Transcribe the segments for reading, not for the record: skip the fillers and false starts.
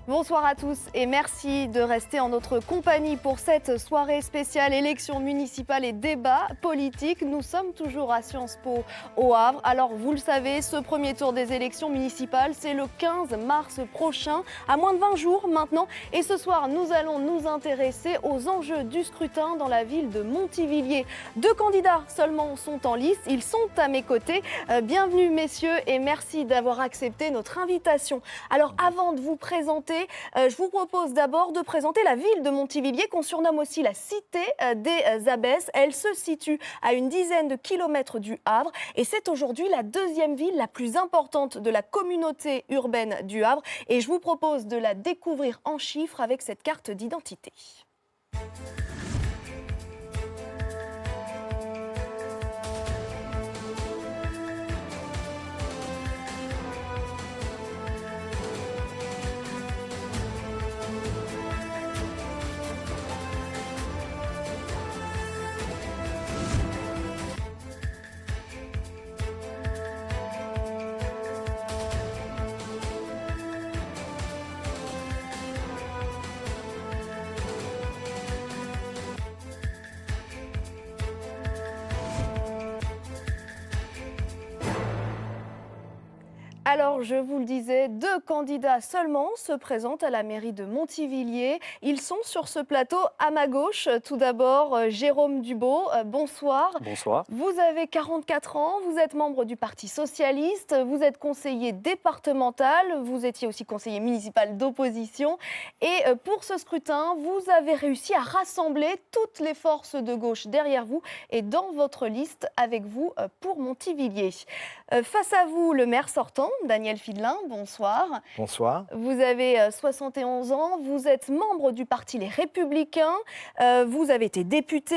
Bonsoir à tous et merci de rester en notre compagnie pour cette soirée spéciale élections municipales et débats politiques. Nous sommes toujours à Sciences Po au Havre. Alors vous le savez, ce premier tour des élections municipales, c'est le 15 mars prochain, à moins de 20 jours maintenant. Et ce soir, nous allons nous intéresser aux enjeux du scrutin dans la ville de Montivilliers. 2 candidats seulement sont en lice, ils sont à mes côtés. Bienvenue messieurs et merci d'avoir accepté notre invitation. Alors avant de vous présenter, je vous propose d'abord de présenter la ville de Montivilliers, qu'on surnomme aussi la cité des abbesses. Elle se situe à une dizaine de kilomètres du Havre et c'est aujourd'hui la deuxième ville la plus importante de la communauté urbaine du Havre. Et je vous propose de la découvrir en chiffres avec cette carte d'identité. Alors, je vous le disais, 2 candidats seulement se présentent à la mairie de Montivilliers. Ils sont sur ce plateau à ma gauche. Tout d'abord, Jérôme Dubeau, bonsoir. Bonsoir. Vous avez 44 ans, vous êtes membre du Parti socialiste, vous êtes conseiller départemental, vous étiez aussi conseiller municipal d'opposition. Et pour ce scrutin, vous avez réussi à rassembler toutes les forces de gauche derrière vous et dans votre liste avec vous pour Montivilliers. Face à vous, le maire sortant, Daniel Fidelin, bonsoir. Bonsoir. Vous avez 71 ans, vous êtes membre du parti Les Républicains, vous avez été député.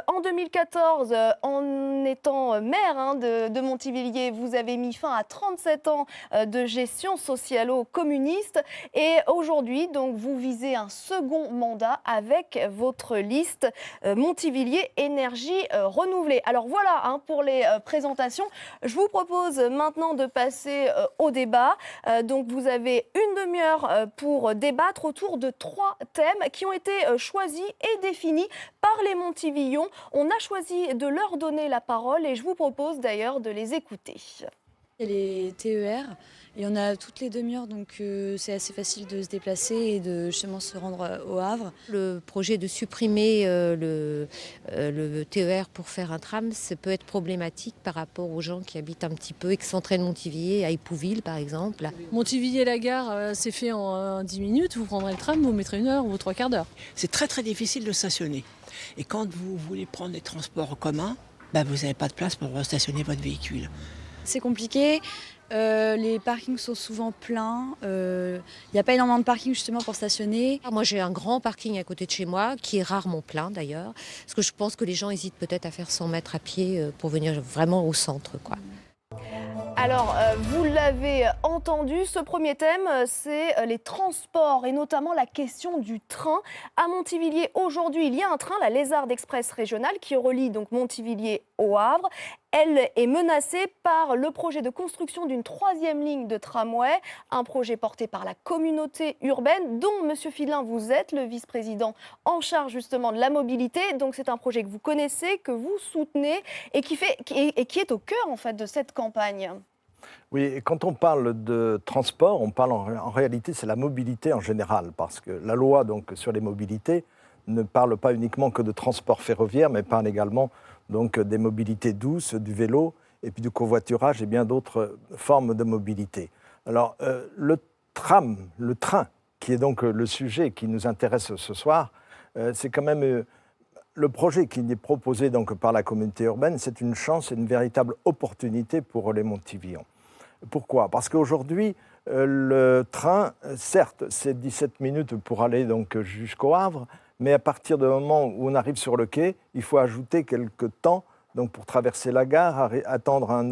En 2014, en étant maire de Montivilliers, vous avez mis fin à 37 ans de gestion socialo-communiste. Et aujourd'hui, donc, vous visez un second mandat avec votre liste Montivilliers Énergie Renouvelée. Alors voilà pour les présentations. Je vous propose maintenant de passer au débat. Donc vous avez une demi-heure pour débattre autour de 3 thèmes qui ont été choisis et définis par les Montivillons. On a choisi de leur donner la parole et je vous propose d'ailleurs de les écouter. Il y a les TER et on a toutes les demi-heures, donc c'est assez facile de se déplacer et de justement se rendre au Havre. Le projet de supprimer le TER pour faire un tram, ça peut être problématique par rapport aux gens qui habitent un petit peu excentrés de Montivilliers, à Épouville par exemple. Montivilliers-la-Gare, c'est fait en 10 minutes, vous prendrez le tram, vous mettrez 1 heure ou 3 quarts d'heure. C'est très très difficile de stationner. Et quand vous voulez prendre les transports en commun, vous n'avez pas de place pour stationner votre véhicule. C'est compliqué, les parkings sont souvent pleins, il n'y a pas énormément de parking justement pour stationner. Moi j'ai un grand parking à côté de chez moi, qui est rarement plein d'ailleurs, parce que je pense que les gens hésitent peut-être à faire 100 mètres à pied pour venir vraiment au centre, quoi. Alors, vous l'avez entendu, ce premier thème, c'est les transports et notamment la question du train. À Montivilliers, aujourd'hui, il y a un train, la Lézarde Express régionale, qui relie donc Montivilliers au Havre. Elle est menacée par le projet de construction d'une 3e ligne de tramway, un projet porté par la communauté urbaine, dont, Monsieur Fidelin, vous êtes le vice-président en charge justement de la mobilité. Donc c'est un projet que vous connaissez, que vous soutenez et qui est au cœur en fait de cette campagne. Oui, et quand on parle de transport, on parle en réalité, c'est la mobilité en général, parce que la loi donc, sur les mobilités ne parle pas uniquement que de transport ferroviaire, mais parle également donc, des mobilités douces, du vélo, et puis du covoiturage et bien d'autres formes de mobilité. Alors, le train, qui est donc le sujet qui nous intéresse ce soir, c'est quand même le projet qui est proposé donc, par la communauté urbaine, c'est une chance et une véritable opportunité pour les Montivillons. Pourquoi ? Parce qu'aujourd'hui, le train, certes, c'est 17 minutes pour aller donc, jusqu'au Havre, mais à partir du moment où on arrive sur le quai, il faut ajouter quelques temps donc, pour traverser la gare, attendre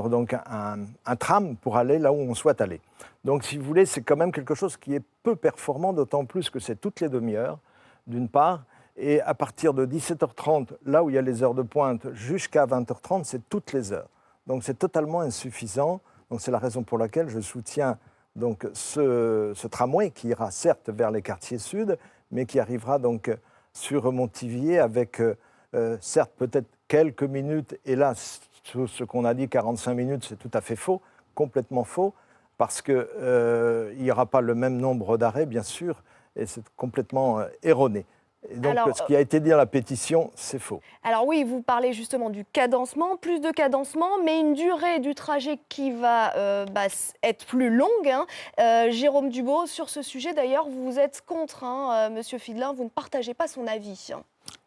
donc un tram pour aller là où on souhaite aller. Donc, si vous voulez, c'est quand même quelque chose qui est peu performant, d'autant plus que c'est toutes les demi-heures, d'une part, Et à partir de 17h30, là où il y a les heures de pointe, jusqu'à 20h30, c'est toutes les heures. Donc c'est totalement insuffisant. Donc c'est la raison pour laquelle je soutiens donc ce tramway qui ira certes vers les quartiers sud, mais qui arrivera donc sur Montivier avec certes peut-être quelques minutes. Et là, ce qu'on a dit, 45 minutes, c'est tout à fait faux, complètement faux, parce qu'il n'y aura pas le même nombre d'arrêts, bien sûr, et c'est complètement erroné. Et donc, ce qui a été dit dans la pétition, c'est faux. Alors oui, vous parlez justement du cadencement, plus de cadencement, mais une durée du trajet qui va être plus longue. Jérôme Dubeau, sur ce sujet d'ailleurs, vous êtes contre, Monsieur Fidelin, vous ne partagez pas son avis.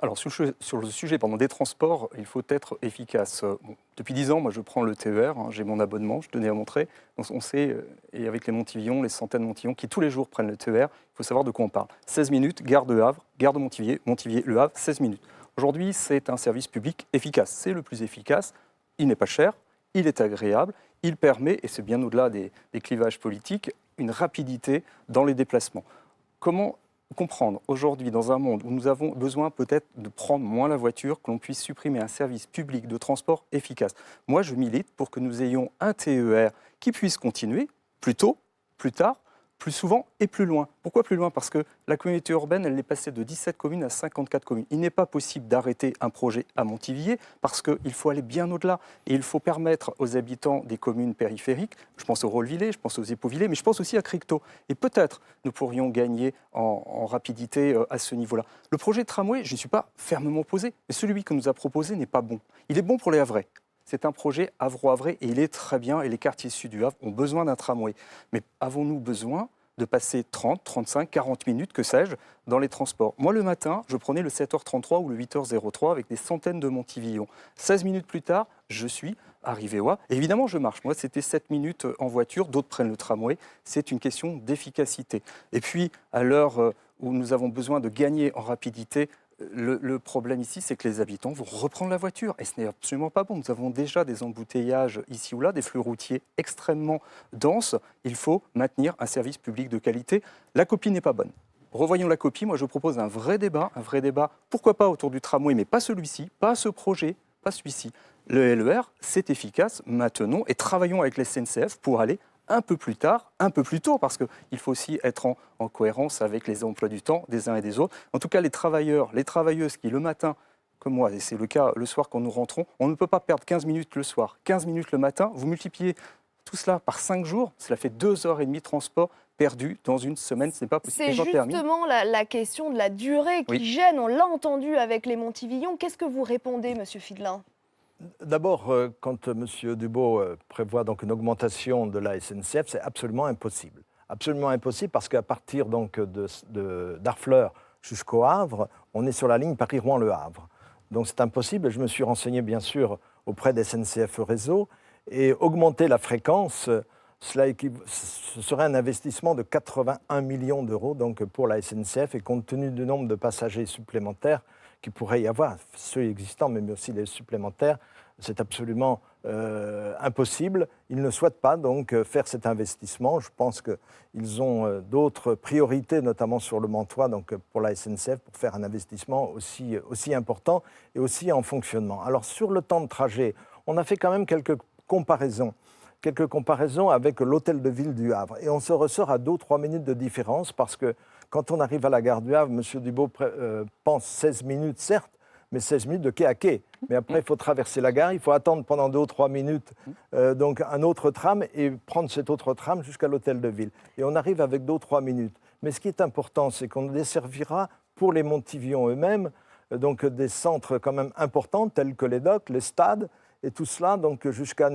Alors sur le sujet des transports, il faut être efficace. Depuis 10 ans, moi je prends le TER, j'ai mon abonnement, je tenais à montrer. Donc, on sait, et avec les Montivillons, les centaines de Montivillons qui tous les jours prennent le TER, il faut savoir de quoi on parle. 16 minutes, gare de Havre, gare de Montivier, Montivier-Le Havre, 16 minutes. Aujourd'hui, c'est un service public efficace. C'est le plus efficace, il n'est pas cher, il est agréable, il permet, et c'est bien au-delà des clivages politiques, une rapidité dans les déplacements. Comment comprendre aujourd'hui, dans un monde où nous avons besoin peut-être de prendre moins la voiture, que l'on puisse supprimer un service public de transport efficace. Moi, je milite pour que nous ayons un TER qui puisse continuer plus tôt, plus tard, plus souvent et plus loin. Pourquoi plus loin? Parce que la communauté urbaine, elle est passée de 17 communes à 54 communes. Il n'est pas possible d'arrêter un projet à Montivier parce qu'il faut aller bien au-delà. Et il faut permettre aux habitants des communes périphériques, je pense au Rollevillers, je pense aux Épauvillers, mais je pense aussi à Cricto. Et peut-être nous pourrions gagner en rapidité à ce niveau-là. Le projet de tramway, je ne suis pas fermement opposé, mais celui que nous a proposé n'est pas bon. Il est bon pour les Havrais. C'est un projet Havre-Havrais et il est très bien et les quartiers sud du Havre ont besoin d'un tramway. Mais avons-nous besoin de passer 30, 35, 40 minutes, que sais-je, dans les transports? Moi, le matin, je prenais le 7h33 ou le 8h03 avec des centaines de Montivillons. 16 minutes plus tard, je suis arrivé au Havre. Évidemment, je marche. Moi, c'était 7 minutes en voiture. D'autres prennent le tramway. C'est une question d'efficacité. Et puis, à l'heure où nous avons besoin de gagner en rapidité, le problème ici, c'est que les habitants vont reprendre la voiture. Et ce n'est absolument pas bon. Nous avons déjà des embouteillages ici ou là, des flux routiers extrêmement denses. Il faut maintenir un service public de qualité. La copie n'est pas bonne. Revoyons la copie. Moi, je propose un vrai débat. Pourquoi pas autour du tramway, mais pas celui-ci, pas ce projet, pas celui-ci. Le LER, c'est efficace. Maintenons et travaillons avec la SNCF pour aller un peu plus tard, un peu plus tôt, parce qu'il faut aussi être en cohérence avec les emplois du temps des uns et des autres. En tout cas, les travailleurs, les travailleuses qui, le matin, comme moi, et c'est le cas le soir quand nous rentrons, on ne peut pas perdre 15 minutes le soir, 15 minutes le matin. Vous multipliez tout cela par 5 jours, cela fait 2h30 de transport perdu dans une semaine, ce n'est pas possible. C'est justement la question de la durée qui gêne, on l'a entendu avec les Montivillons. Qu'est-ce que vous répondez, Monsieur Fidelin? D'abord, quand M. Dubeau prévoit donc une augmentation de la SNCF, c'est absolument impossible. Absolument impossible parce qu'à partir donc d'Harfleur jusqu'au Havre, on est sur la ligne Paris-Rouen-Le Havre. Donc c'est impossible. Je me suis renseigné bien sûr auprès de SNCF Réseau et augmenter la fréquence, ce serait un investissement de 81 millions d'euros donc pour la SNCF et compte tenu du nombre de passagers supplémentaires qu'il pourrait y avoir, ceux existants, mais aussi les supplémentaires, c'est absolument impossible. Ils ne souhaitent pas donc faire cet investissement. Je pense qu'ils ont d'autres priorités, notamment sur le Mantois, donc pour la SNCF, pour faire un investissement aussi important et aussi en fonctionnement. Alors sur le temps de trajet, on a fait quand même quelques comparaisons avec l'hôtel de ville du Havre. Et on se ressort à 2 ou 3 minutes de différence parce que quand on arrive à la gare du Havre, M. Dubeau pense 16 minutes, certes, mais 16 minutes de quai à quai. Mais après, il faut traverser la gare, il faut attendre pendant 2 ou 3 minutes donc un autre tram et prendre cet autre tram jusqu'à l'hôtel de ville. Et on arrive avec 2 ou 3 minutes. Mais ce qui est important, c'est qu'on desservira pour les Montivillons eux-mêmes donc des centres quand même importants tels que les docks, les stades et tout cela, donc jusqu'à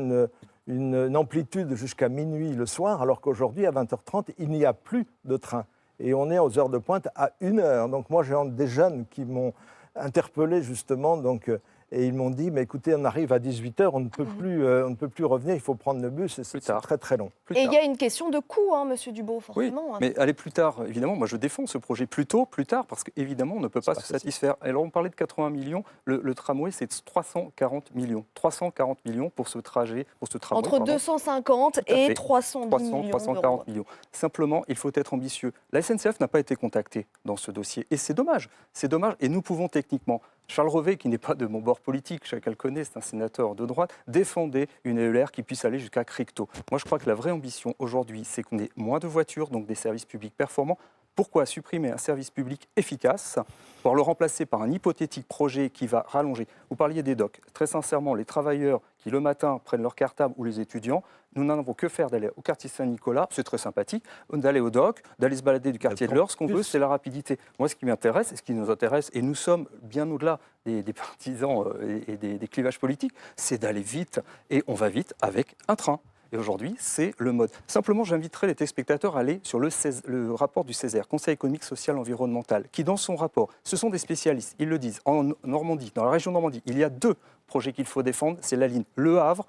une amplitude jusqu'à minuit le soir, alors qu'aujourd'hui, à 20h30, il n'y a plus de train. Et on est aux heures de pointe à 1h. Donc moi, j'ai des jeunes qui m'ont interpellé justement donc, Et ils m'ont dit, mais écoutez, on arrive à 18h, on ne peut plus revenir, il faut prendre le bus, et c'est très très long. Et il y a une question de coût, hein, Monsieur Dubo, forcément. Oui, mais aller plus tard, évidemment, moi je défends ce projet plus tôt, plus tard, parce qu'évidemment, on ne peut pas se satisfaire. Alors on parlait de 80 millions, le tramway, c'est 340 millions. 340 millions pour ce trajet, pour ce tramway. Entre 250 et 310 millions 340 millions. Simplement, il faut être ambitieux. La SNCF n'a pas été contactée dans ce dossier, et c'est dommage. C'est dommage, et nous pouvons techniquement. Charles Revet, qui n'est pas de mon bord politique, chacun le connaît, c'est un sénateur de droite, défendait une EER qui puisse aller jusqu'à Cricto. Moi, je crois que la vraie ambition aujourd'hui, c'est qu'on ait moins de voitures, donc des services publics performants. Pourquoi supprimer un service public efficace pour le remplacer par un hypothétique projet qui va rallonger? Vous parliez des docks. Très sincèrement, les travailleurs qui le matin prennent leur cartable ou les étudiants, nous n'en avons que faire d'aller au quartier Saint-Nicolas, c'est très sympathique, d'aller au dock, d'aller se balader du quartier de l'Eure. Ce qu'on veut, c'est la rapidité. Moi, ce qui m'intéresse et ce qui nous intéresse, et nous sommes bien au-delà des partisans et des clivages politiques, c'est d'aller vite. Et on va vite avec un train. Et aujourd'hui, c'est le mode. Simplement, j'inviterai les téléspectateurs à aller sur le rapport du Césaire, Conseil économique, social, environnemental, qui dans son rapport, ce sont des spécialistes, ils le disent, en Normandie, dans la région de Normandie, il y a 2 projets qu'il faut défendre, c'est la ligne Le Havre,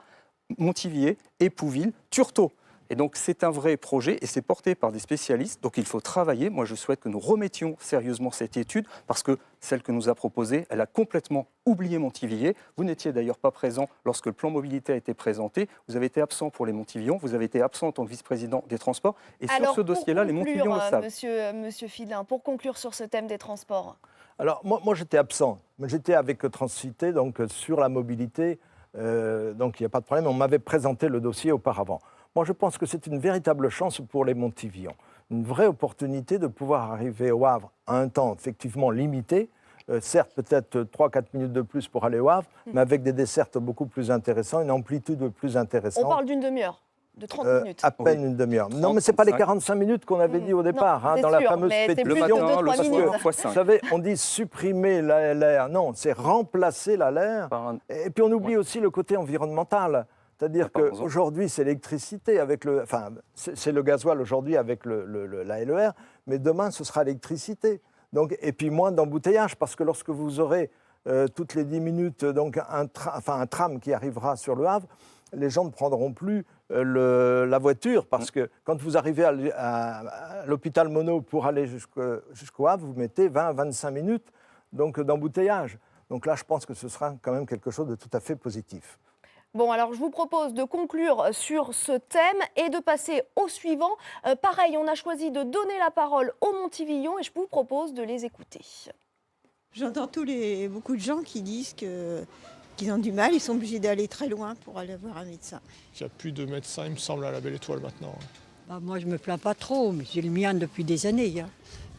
Montivier, Épouville, Turtot. Et donc c'est un vrai projet et c'est porté par des spécialistes. Donc il faut travailler. Moi je souhaite que nous remettions sérieusement cette étude parce que celle que nous a proposée, elle a complètement oublié Montivier. Vous n'étiez d'ailleurs pas présent lorsque le plan mobilité a été présenté. Vous avez été absent pour les Montivillons. Vous avez été absent en tant que vice-président des transports. Et alors, sur ce dossier-là, les Montivillons le savent. Monsieur Filin, pour conclure sur ce thème des transports. Alors moi j'étais absent. J'étais avec Transcité, donc sur la mobilité. Donc il n'y a pas de problème. On m'avait présenté le dossier auparavant. Moi, je pense que c'est une véritable chance pour les Montivillons. Une vraie opportunité de pouvoir arriver au Havre à un temps effectivement limité. Certes, peut-être 3-4 minutes de plus pour aller au Havre, mais avec des dessertes beaucoup plus intéressantes, une amplitude plus intéressante. On parle d'une demi-heure, de 30 minutes. À peine une demi-heure. Non, mais ce n'est pas les 45 minutes qu'on avait dit au départ, dans la fameuse pétition. Vous savez, on dit supprimer l'ALR. Non, c'est remplacer l'ALR. Et puis on oublie aussi le côté environnemental. C'est-à-dire qu'aujourd'hui, c'est l'électricité avec c'est le gasoil aujourd'hui avec la LER, mais demain, ce sera l'électricité. Donc, et puis moins d'embouteillage, parce que lorsque vous aurez toutes les 10 minutes donc un tram qui arrivera sur le Havre, les gens ne prendront plus la voiture, parce que quand vous arrivez à l'hôpital Monod pour aller jusqu'au Havre, vous mettez 20-25 minutes d'embouteillage. Donc là, je pense que ce sera quand même quelque chose de tout à fait positif. Bon, alors je vous propose de conclure sur ce thème et de passer au suivant. Pareil, on a choisi de donner la parole aux Montivillons et je vous propose de les écouter. J'entends beaucoup de gens qui disent qu'ils ont du mal, ils sont obligés d'aller très loin pour aller voir un médecin. Il n'y a plus de médecins, il me semble, à la Belle Étoile maintenant. Bah, moi, je ne me plains pas trop, mais j'ai le mien depuis des années. Hein.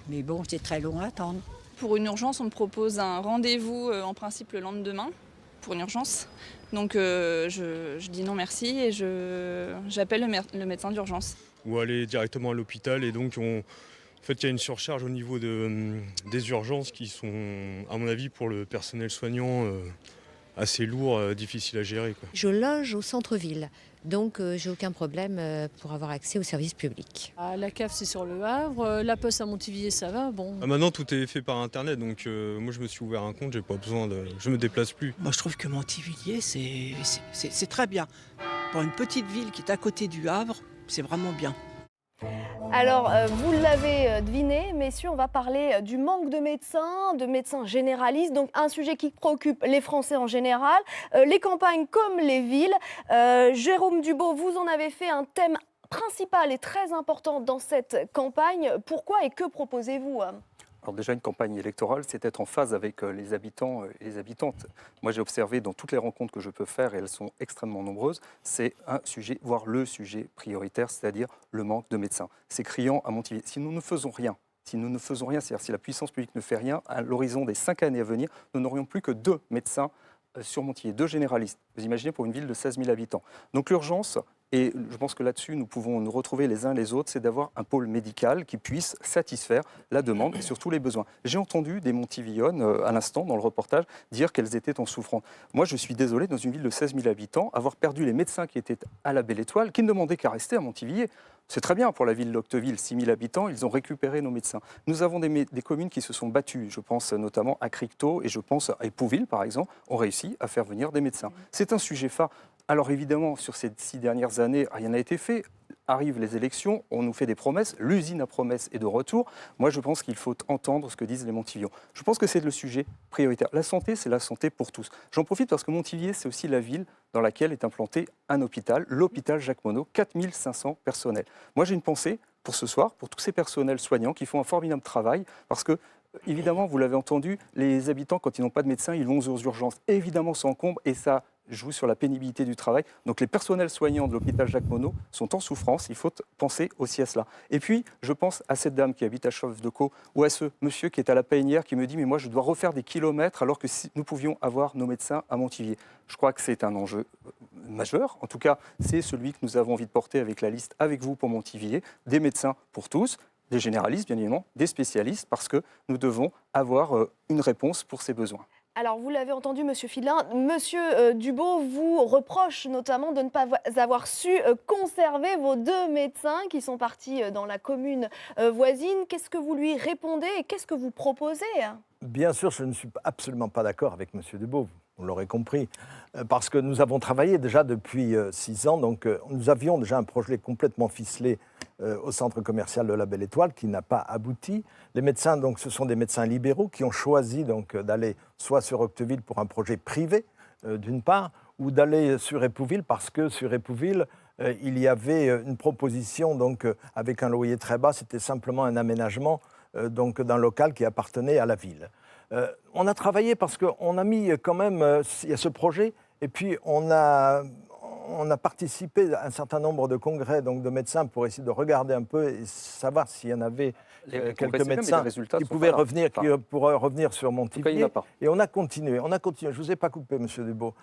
Mais bon, c'est très long à attendre. Pour une urgence, on me propose un rendez-vous en principe le lendemain pour une urgence. Donc je dis non merci et j'appelle le médecin d'urgence. Ou aller directement à l'hôpital et donc en fait il y a une surcharge au niveau des urgences qui sont à mon avis pour le personnel soignant assez lourds, difficiles à gérer, quoi. Je loge au centre-ville, donc j'ai aucun problème pour avoir accès aux services publics. La CAF c'est sur le Havre, la Poste à Montivier ça va, bon. Maintenant tout est fait par internet, donc moi je me suis ouvert un compte, j'ai pas besoin je me déplace plus. Moi je trouve que Montivier c'est très bien. Pour une petite ville qui est à côté du Havre, c'est vraiment bien. Alors, vous l'avez deviné, messieurs, on va parler du manque de médecins généralistes, donc un sujet qui préoccupe les Français en général, les campagnes comme les villes. Jérôme Dubo, vous en avez fait un thème principal et très important dans cette campagne. Pourquoi et que proposez-vous ? Alors déjà, une campagne électorale, c'est être en phase avec les habitants et les habitantes. Moi, j'ai observé dans toutes les rencontres que je peux faire, et elles sont extrêmement nombreuses, c'est un sujet, voire le sujet prioritaire, c'est-à-dire le manque de médecins. C'est criant à Montivier. Si nous ne faisons rien, c'est-à-dire si la puissance publique ne fait rien, à l'horizon des 5 années à venir, nous n'aurions plus que 2 médecins sur Montivier, 2 généralistes. Vous imaginez pour une ville de 16 000 habitants. Donc l'urgence Et je pense que là-dessus, nous pouvons nous retrouver les uns les autres, c'est d'avoir un pôle médical qui puisse satisfaire la demande et surtout les besoins. J'ai entendu des Montivillonnes, à l'instant, dans le reportage, dire qu'elles étaient en souffrance. Moi, je suis désolé, dans une ville de 16 000 habitants, avoir perdu les médecins qui étaient à la Belle Étoile, qui ne demandaient qu'à rester à Montivilliers. C'est très bien pour la ville d'Octeville, 6 000 habitants, ils ont récupéré nos médecins. Nous avons des communes qui se sont battues, je pense notamment à Cricto et je pense à Épouville, par exemple, ont réussi à faire venir des médecins. C'est un sujet phare. Alors évidemment, sur ces 6 dernières années, rien n'a été fait. Arrivent les élections, on nous fait des promesses, l'usine à promesses est de retour. Moi, je pense qu'il faut entendre ce que disent les Montivillons. Je pense que c'est le sujet prioritaire. La santé, c'est la santé pour tous. J'en profite parce que Montivilliers, c'est aussi la ville dans laquelle est implanté un hôpital, l'hôpital Jacques Monod, 4500 personnels. Moi, j'ai une pensée pour ce soir, pour tous ces personnels soignants qui font un formidable travail, parce que évidemment, vous l'avez entendu, les habitants, quand ils n'ont pas de médecin, ils vont aux urgences. Évidemment, ça encombre et ça joue sur la pénibilité du travail. Donc les personnels soignants de l'hôpital Jacques Monod sont en souffrance. Il faut penser aussi à cela. Et puis, je pense à cette dame qui habite à Chauffe-de-Caux ou à ce monsieur qui est à la Paynière qui me dit « Mais moi, je dois refaire des kilomètres alors que si nous pouvions avoir nos médecins à Montivilliers ». Je crois que c'est un enjeu majeur. En tout cas, c'est celui que nous avons envie de porter avec la liste avec vous pour Montivilliers. Des médecins pour tous, des généralistes, bien évidemment, des spécialistes, parce que nous devons avoir une réponse pour ces besoins. Alors, vous l'avez entendu, Monsieur Fidelin, Monsieur Dubo vous reproche notamment de ne pas avoir su conserver vos 2 médecins qui sont partis dans la commune voisine. Qu'est-ce que vous lui répondez et qu'est-ce que vous proposez? Bien sûr, je ne suis absolument pas d'accord avec Monsieur Dubo. Vous l'aurez compris, parce que nous avons travaillé déjà depuis 6 ans, donc nous avions déjà un projet complètement ficelé au centre commercial de la Belle Étoile qui n'a pas abouti. Les médecins, donc, ce sont des médecins libéraux qui ont choisi donc, d'aller soit sur Octeville pour un projet privé, d'une part, ou d'aller sur Épouville parce que sur Épouville, il y avait une proposition donc, avec un loyer très bas, c'était simplement un aménagement donc, d'un local qui appartenait à la ville. On a travaillé parce qu'on a mis quand même, il y a ce projet, et puis on a participé à un certain nombre de congrès donc, de médecins pour essayer de regarder un peu et savoir s'il y en avait quelques médecins qui pouvaient revenir, pourraient revenir sur Montivilliers. Et on a continué. Je ne vous ai pas coupé, Monsieur Dubo.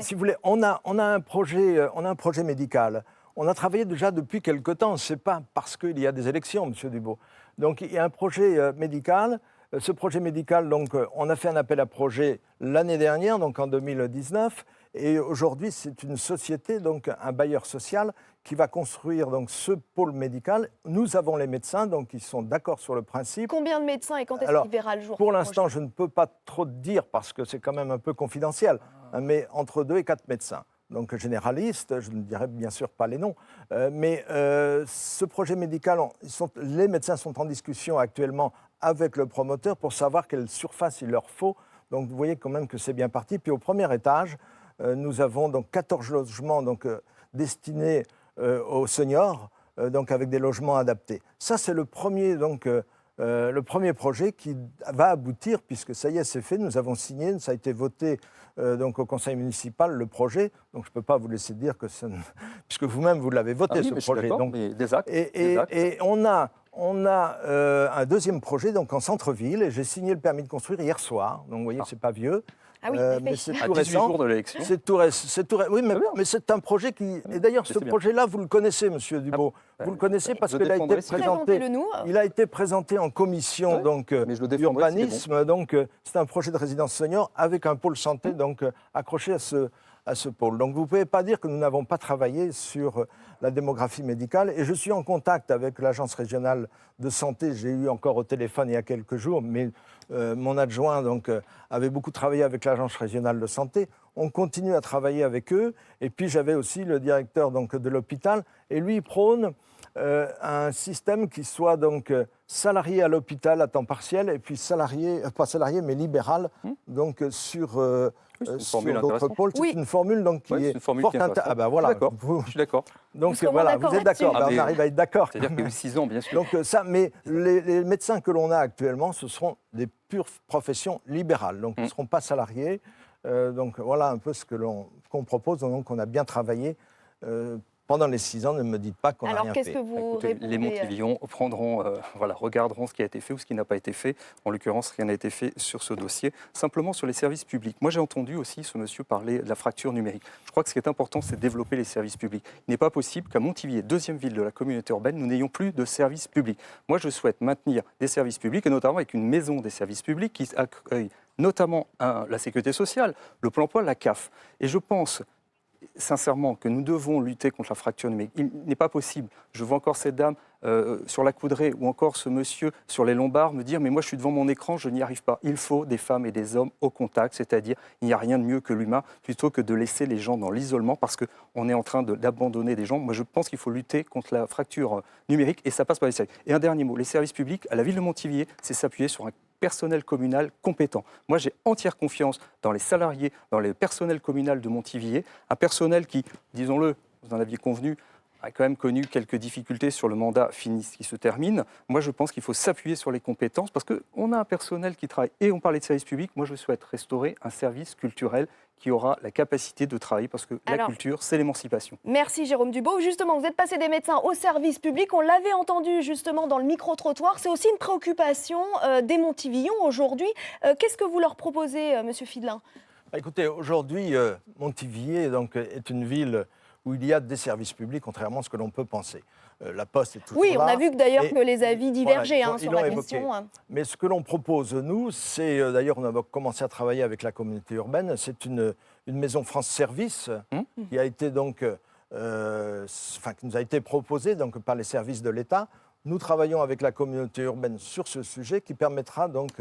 Si vous voulez, on a un projet médical. On a travaillé déjà depuis quelque temps. Ce n'est pas parce qu'il y a des élections, Monsieur Dubo. Donc il y a un projet médical. Ce projet médical, donc, on a fait un appel à projet l'année dernière, donc en 2019, et aujourd'hui, c'est une société, donc un bailleur social, qui va construire donc, ce pôle médical. Nous avons les médecins, donc ils sont d'accord sur le principe. Combien de médecins et quand est-ce qu'il verra le jour? Pour l'instant, je ne peux pas trop dire, parce que c'est quand même un peu confidentiel, mais entre 2 et 4 médecins. Donc généralistes, je ne dirais bien sûr pas les noms, mais ce projet médical, les médecins sont en discussion actuellement avec le promoteur pour savoir quelle surface il leur faut. Donc vous voyez quand même que c'est bien parti. Puis au premier étage, nous avons donc 14 logements donc, destinés aux seniors, donc avec des logements adaptés. Ça, c'est le premier projet qui va aboutir, puisque ça y est, c'est fait. Nous avons signé, ça a été voté donc, au conseil municipal, le projet. Donc je ne peux pas vous laisser dire que puisque vous-même, vous l'avez voté, ce projet. Donc, mais des actes. Et on a un deuxième projet donc, en centre-ville, et j'ai signé le permis de construire hier soir. Donc vous voyez, ce n'est pas vieux. Ah oui, mais c'est à tout 18 récent. jours de l'élection. Oui, mais c'est un projet qui... Et d'ailleurs, ce projet-là, vous le connaissez, Monsieur Dubo. Vous le connaissez parce qu'il a été présenté. Il a été présenté en commission d'urbanisme. Donc, c'est un projet de résidence senior avec un pôle santé donc accroché à ce pôle. Donc, vous ne pouvez pas dire que nous n'avons pas travaillé sur la démographie médicale. Et je suis en contact avec l'Agence régionale de santé. J'ai eu encore au téléphone il y a quelques jours, mais mon adjoint donc, avait beaucoup travaillé avec l'Agence régionale de santé. On continue à travailler avec eux. Et puis, j'avais aussi le directeur donc, de l'hôpital. Et lui, il prône un système qui soit donc salarié à l'hôpital à temps partiel et puis salarié, pas salarié, mais libéral, donc sur d'autres pôles. C'est une formule donc, qui est fort intéressante. Ah ben voilà, je suis d'accord. Donc voilà, vous êtes d'accord, on arrive à être d'accord. C'est-à-dire qu'il y a eu 6 ans, bien sûr. Donc mais les médecins que l'on a actuellement, ce seront des pures professions libérales, donc ils ne seront pas salariés. Donc voilà un peu ce qu'on propose, donc on a bien travaillé pendant les 6 ans, ne me dites pas qu'on n'a Alors, rien qu'est-ce fait. que vous Écoutez, répondez les Montivillons regarderont ce qui a été fait ou ce qui n'a pas été fait. En l'occurrence, rien n'a été fait sur ce dossier. Simplement sur les services publics. Moi, j'ai entendu aussi ce monsieur parler de la fracture numérique. Je crois que ce qui est important, c'est de développer les services publics. Il n'est pas possible qu'à Montivier, deuxième ville de la communauté urbaine, nous n'ayons plus de services publics. Moi, je souhaite maintenir des services publics, et notamment avec une maison des services publics qui accueille notamment la sécurité sociale, le Pôle emploi, la CAF. Et je pense sincèrement que nous devons lutter contre la fracture numérique. Il n'est pas possible. Je vois encore cette dame sur la Coudray ou encore ce monsieur sur les Lombards me dire « mais moi je suis devant mon écran, je n'y arrive pas ». Il faut des femmes et des hommes au contact, c'est-à-dire il n'y a rien de mieux que l'humain plutôt que de laisser les gens dans l'isolement parce qu'on est en train d'abandonner des gens. Moi je pense qu'il faut lutter contre la fracture numérique et ça passe par les services. Et un dernier mot, les services publics à la ville de Montivier, c'est s'appuyer sur un personnel communal compétent. Moi, j'ai entière confiance dans les salariés, dans le personnel communal de Montivier, un personnel qui, disons-le, vous en aviez convenu, a quand même connu quelques difficultés sur le mandat qui se termine. Moi, je pense qu'il faut s'appuyer sur les compétences parce qu'on a un personnel qui travaille. Et on parlait de service public. Moi, je souhaite restaurer un service culturel qui aura la capacité de travailler parce que la culture, c'est l'émancipation. Merci Jérôme Dubo. Justement, vous êtes passé des médecins au service public. On l'avait entendu justement dans le micro-trottoir. C'est aussi une préoccupation des Montivillons aujourd'hui. Qu'est-ce que vous leur proposez, Monsieur Fidelin ? Écoutez, aujourd'hui, Montivier est une ville où il y a des services publics, contrairement à ce que l'on peut penser. La Poste est toujours là. Oui, on a vu que les avis divergeaient sur la évoqué. question. Mais ce que l'on propose, nous, c'est, d'ailleurs, on a commencé à travailler avec la communauté urbaine, c'est une maison France Service qui a été donc, qui nous a été proposée donc, par les services de l'État. Nous travaillons avec la communauté urbaine sur ce sujet qui permettra donc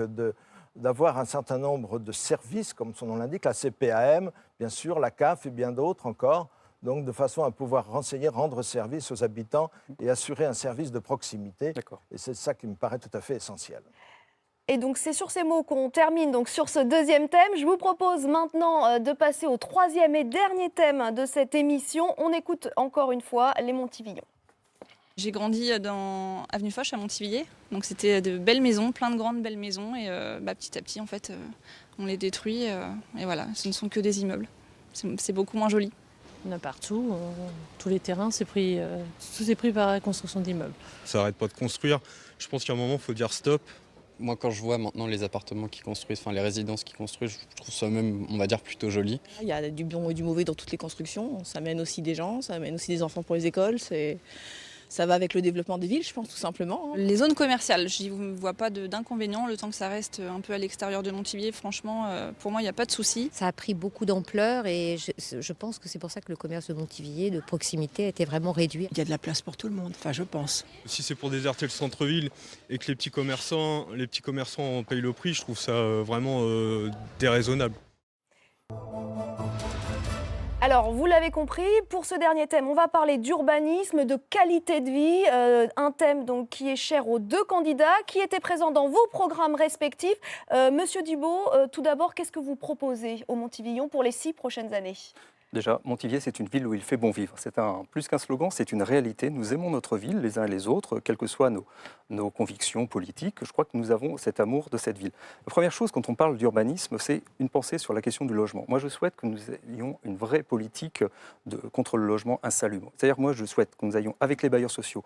d'avoir un certain nombre de services, comme son nom l'indique, la CPAM, bien sûr, la CAF et bien d'autres encore, donc de façon à pouvoir rendre service aux habitants et assurer un service de proximité. Et c'est ça qui me paraît tout à fait essentiel. Et donc c'est sur ces mots qu'on termine donc sur ce deuxième thème. Je vous propose maintenant de passer au troisième et dernier thème de cette émission. On écoute encore une fois les Montivillons. J'ai grandi dans Avenue Foch à Montivier, donc c'était de belles maisons, plein de grandes belles maisons et petit à petit en fait on les détruit et voilà, ce ne sont que des immeubles. C'est beaucoup moins joli. Il y en a partout, tous les terrains, tout est pris par la construction d'immeubles. Ça n'arrête pas de construire. Je pense qu'à un moment, il faut dire stop. Moi, quand je vois maintenant les appartements qui construisent, les résidences qui construisent, je trouve ça même, on va dire, plutôt joli. Il y a du bon et du mauvais dans toutes les constructions. Ça mène aussi des gens, ça mène aussi des enfants pour les écoles. Ça va avec le développement des villes, je pense, tout simplement. Les zones commerciales, je ne vois pas d'inconvénients. Le temps que ça reste un peu à l'extérieur de Montivier, franchement, pour moi, il n'y a pas de souci. Ça a pris beaucoup d'ampleur et je pense que c'est pour ça que le commerce de Montivier, de proximité, a été vraiment réduit. Il y a de la place pour tout le monde, je pense. Si c'est pour déserter le centre-ville et que les petits commerçants en payent le prix, je trouve ça vraiment déraisonnable. Alors, vous l'avez compris, pour ce dernier thème, on va parler d'urbanisme, de qualité de vie, un thème donc qui est cher aux deux candidats qui étaient présents dans vos programmes respectifs. Monsieur Dubo, tout d'abord, qu'est-ce que vous proposez aux Montivillons pour les 6 prochaines années ? Déjà, Montivier, c'est une ville où il fait bon vivre. C'est plus qu'un slogan, c'est une réalité. Nous aimons notre ville, les uns et les autres, quelles que soient nos convictions politiques. Je crois que nous avons cet amour de cette ville. La première chose, quand on parle d'urbanisme, c'est une pensée sur la question du logement. Moi, je souhaite que nous ayons une vraie politique contre le logement insalubre. C'est-à-dire, moi, je souhaite que nous ayons, avec les bailleurs sociaux,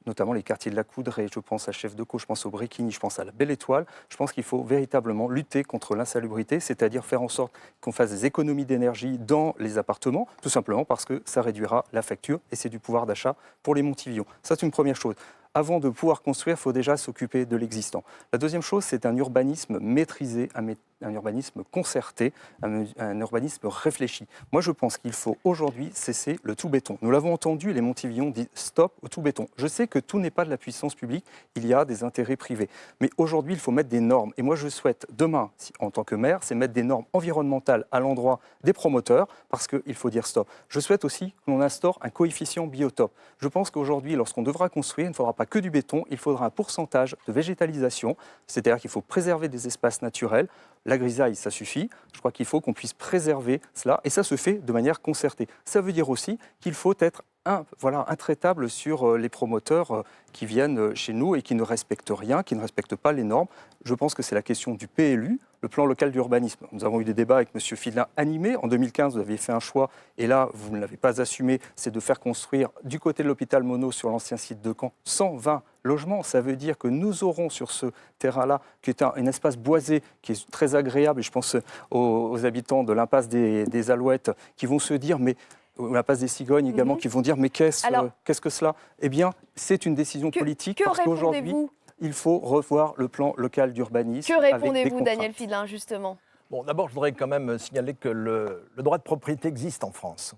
notamment les quartiers de la Coudray, je pense à Chef de Co, je pense au Bréquigny, je pense à la Belle Étoile. Je pense qu'il faut véritablement lutter contre l'insalubrité, c'est-à-dire faire en sorte qu'on fasse des économies d'énergie dans les appartements, tout simplement parce que ça réduira la facture et c'est du pouvoir d'achat pour les Montivillons. Ça, c'est une première chose. Avant de pouvoir construire, il faut déjà s'occuper de l'existant. La deuxième chose, c'est un urbanisme maîtrisé, un urbanisme concerté, un urbanisme réfléchi. Moi, je pense qu'il faut aujourd'hui cesser le tout béton. Nous l'avons entendu, les Montivillons disent stop au tout béton. Je sais que tout n'est pas de la puissance publique, il y a des intérêts privés. Mais aujourd'hui, il faut mettre des normes. Et moi, je souhaite demain, en tant que maire, c'est mettre des normes environnementales à l'endroit des promoteurs, parce qu'il faut dire stop. Je souhaite aussi que l'on instaure un coefficient biotope. Je pense qu'aujourd'hui, lorsqu'on devra construire, il ne faudra pas que du béton, il faudra un pourcentage de végétalisation, c'est-à-dire qu'il faut préserver des espaces naturels. La grisaille, ça suffit. Je crois qu'il faut qu'on puisse préserver cela, et ça se fait de manière concertée. Ça veut dire aussi qu'il faut être intraitable sur les promoteurs qui viennent chez nous et qui ne respectent rien, qui ne respectent pas les normes. Je pense que c'est la question du PLU, le plan local d'urbanisme. Nous avons eu des débats avec M. Fidelin animés. En 2015, vous avez fait un choix, et là, vous ne l'avez pas assumé, c'est de faire construire du côté de l'hôpital Monod, sur l'ancien site de Caen, 120 logements. Ça veut dire que nous aurons sur ce terrain-là, qui est un espace boisé, qui est très agréable, et je pense aux habitants de l'impasse des Alouettes, qui vont se dire, mais la passe des Cigognes également, qui vont dire mais qu'est-ce que cela? Eh bien, c'est une décision politique parce qu'aujourd'hui, il faut revoir le plan local d'urbanisme. Que répondez-vous, Daniel Fidelin, justement? Bon, d'abord, je voudrais quand même signaler que le droit de propriété existe en France.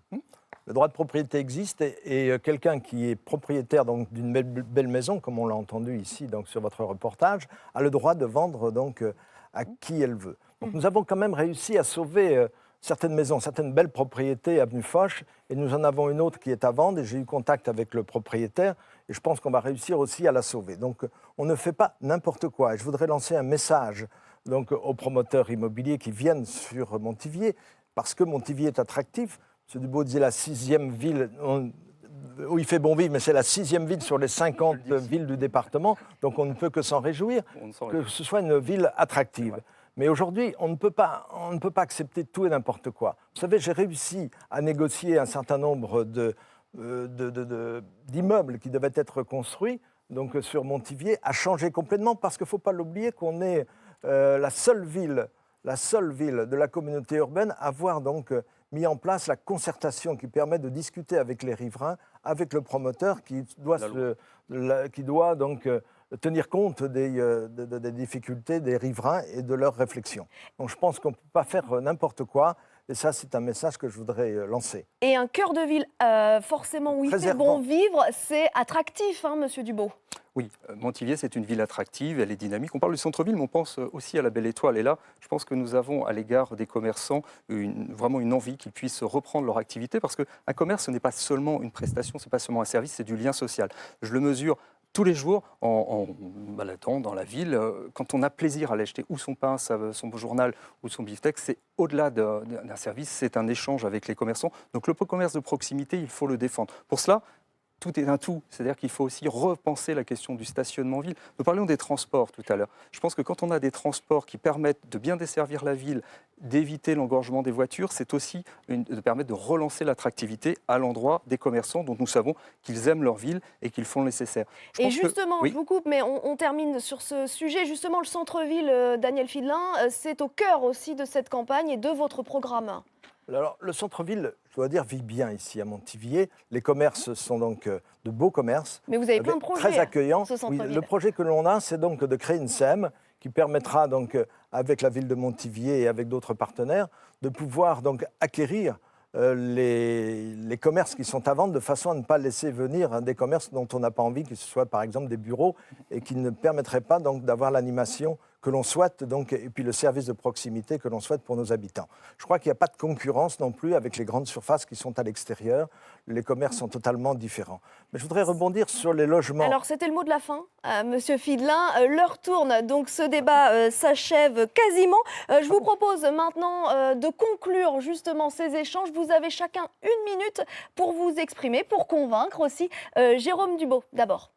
Le droit de propriété existe et quelqu'un qui est propriétaire d'une belle maison, comme on l'a entendu ici donc, sur votre reportage, a le droit de vendre donc, à qui elle veut. Donc, nous avons quand même réussi à sauver certaines maisons, certaines belles propriétés avenue Foch, et nous en avons une autre qui est à vendre, et j'ai eu contact avec le propriétaire, et je pense qu'on va réussir aussi à la sauver. Donc on ne fait pas n'importe quoi, et je voudrais lancer un message donc, aux promoteurs immobiliers qui viennent sur Montivier, parce que Montivier est attractif. M. Dubaud dit la 6e ville où il fait bon vivre, mais c'est la 6e ville sur les 50 villes du département, donc on ne peut que s'en réjouir, que ce soit une ville attractive. Mais aujourd'hui, on ne peut pas accepter tout et n'importe quoi. Vous savez, j'ai réussi à négocier un certain nombre d'immeubles qui devaient être construits donc sur Montivier, à changer complètement, parce qu'il ne faut pas l'oublier qu'on est la seule ville de la communauté urbaine à avoir donc mis en place la concertation qui permet de discuter avec les riverains, avec le promoteur qui doit donc tenir compte des difficultés des riverains et de leurs réflexions. Donc je pense qu'on ne peut pas faire n'importe quoi, et ça c'est un message que je voudrais lancer. Et un cœur de ville, forcément où il fait bon vivre, c'est attractif, hein, Monsieur Dubaud? Oui, Montivier, c'est une ville attractive, elle est dynamique. On parle du centre-ville, mais on pense aussi à la Belle Étoile. Et là, je pense que nous avons, à l'égard des commerçants, vraiment une envie qu'ils puissent reprendre leur activité, parce qu'un commerce, ce n'est pas seulement une prestation, ce n'est pas seulement un service, c'est du lien social. Je le mesure tous les jours en baladant dans la ville. Quand on a plaisir à aller acheter ou son pain, son journal ou son beefsteak, c'est au-delà d'un service, c'est un échange avec les commerçants. Donc le commerce de proximité, il faut le défendre. Pour cela, tout est un tout, c'est-à-dire qu'il faut aussi repenser la question du stationnement en ville. Nous parlions des transports tout à l'heure. Je pense que quand on a des transports qui permettent de bien desservir la ville, d'éviter l'engorgement des voitures, c'est aussi de permettre de relancer l'attractivité à l'endroit des commerçants dont nous savons qu'ils aiment leur ville et qu'ils font le nécessaire. Et justement, je vous coupe, mais on termine sur ce sujet. Justement, le centre-ville, Daniel Fidelin, c'est au cœur aussi de cette campagne et de votre programme. Alors, le centre-ville, je dois dire, vit bien ici à Montivier. Les commerces sont donc de beaux commerces. Mais vous avez plein de projets. Très accueillants. Ce centre-ville. Oui, le projet que l'on a, c'est donc de créer une SEM qui permettra donc, avec la ville de Montivier et avec d'autres partenaires, de pouvoir donc acquérir les commerces qui sont à vendre de façon à ne pas laisser venir des commerces dont on n'a pas envie, que ce soit par exemple des bureaux, et qui ne permettraient pas donc d'avoir l'animation que l'on souhaite, donc, et puis le service de proximité que l'on souhaite pour nos habitants. Je crois qu'il n'y a pas de concurrence non plus avec les grandes surfaces qui sont à l'extérieur. Les commerces sont totalement différents. Mais je voudrais rebondir sur les logements. Alors, c'était le mot de la fin, Monsieur Fidelin. L'heure tourne, donc ce débat s'achève quasiment. Je vous propose maintenant de conclure justement ces échanges. Vous avez chacun 1 minute pour vous exprimer, pour convaincre aussi. Jérôme Dubaud, d'abord.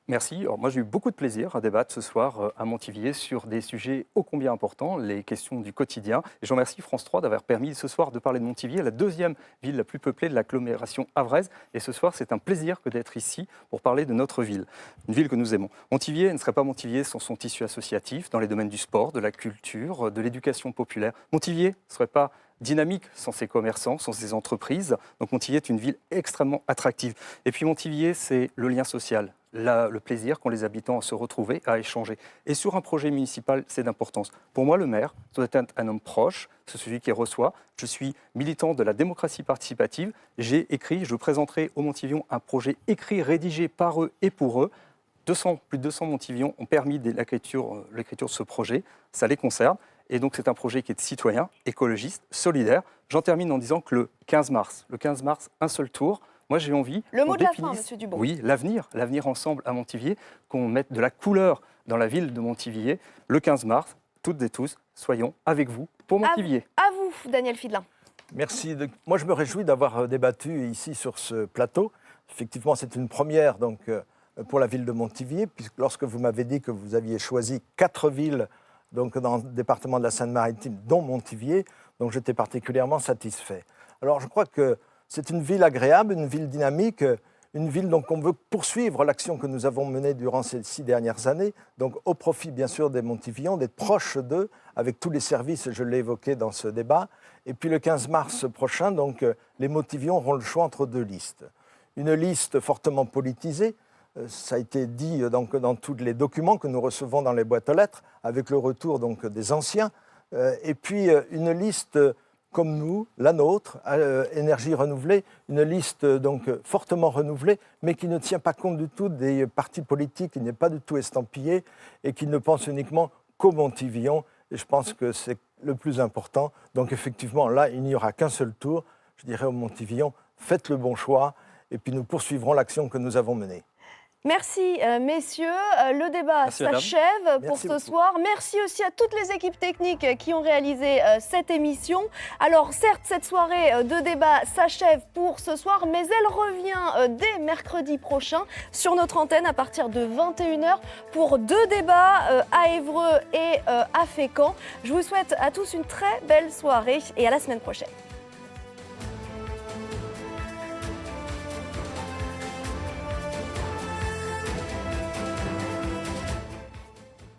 Merci. Alors moi, j'ai eu beaucoup de plaisir à débattre ce soir à Montivier sur des sujets ô combien importants, les questions du quotidien. Et je remercie France 3 d'avoir permis ce soir de parler de Montivier, la 2e ville la plus peuplée de l'agglomération havraise. Et ce soir, c'est un plaisir que d'être ici pour parler de notre ville, une ville que nous aimons. Montivier ne serait pas Montivier sans son tissu associatif dans les domaines du sport, de la culture, de l'éducation populaire. Montivier ne serait pas dynamique sans ses commerçants, sans ses entreprises. Donc Montivier est une ville extrêmement attractive. Et puis Montivier, c'est le lien social, le plaisir qu'ont les habitants à se retrouver, à échanger. Et sur un projet municipal, c'est d'importance. Pour moi, le maire doit être un homme proche, c'est celui qui reçoit. Je suis militant de la démocratie participative. J'ai écrit, je présenterai aux Montivions un projet écrit, rédigé par eux et pour eux. Plus de 200 Montivions ont permis l'écriture de ce projet. Ça les concerne. Et donc, c'est un projet qui est citoyen, écologiste, solidaire. J'en termine en disant que le 15 mars, un seul tour, moi j'ai envie... Le mot de la fin, Monsieur Dubaud. Oui, l'avenir ensemble à Montivier, qu'on mette de la couleur dans la ville de Montivier. Le 15 mars, toutes et tous, soyons avec vous pour Montivier. À vous, Daniel Fidelin. Merci. Moi, je me réjouis d'avoir débattu ici sur ce plateau. Effectivement, c'est une première donc, pour la ville de Montivier, puisque lorsque vous m'avez dit que vous aviez choisi 4 villes donc, dans le département de la Seine-Maritime, dont Montivier, donc j'étais particulièrement satisfait. Alors, je crois que c'est une ville agréable, une ville dynamique, une ville donc on veut poursuivre l'action que nous avons menée durant ces 6 dernières années, donc au profit bien sûr des Montivillans, d'être proches d'eux, avec tous les services, je l'ai évoqué dans ce débat. Et puis le 15 mars prochain, donc, les Montivillans auront le choix entre 2 listes. Une liste fortement politisée, ça a été dit donc, dans tous les documents que nous recevons dans les boîtes aux lettres, avec le retour donc, des anciens, et puis une liste comme nous, la nôtre, énergie renouvelée, une liste donc fortement renouvelée, mais qui ne tient pas compte du tout des partis politiques, qui n'est pas du tout estampillée et qui ne pense uniquement qu'aux Montivillans. Et je pense que c'est le plus important. Donc effectivement, là, il n'y aura qu'un seul tour. Je dirais aux Montivillans, faites le bon choix et puis nous poursuivrons l'action que nous avons menée. Merci messieurs, le débat s'achève pour ce soir. Merci aussi à toutes les équipes techniques qui ont réalisé cette émission. Alors certes, cette soirée de débat s'achève pour ce soir, mais elle revient dès mercredi prochain sur notre antenne à partir de 21h pour 2 débats à Évreux et à Fécamp. Je vous souhaite à tous une très belle soirée et à la semaine prochaine.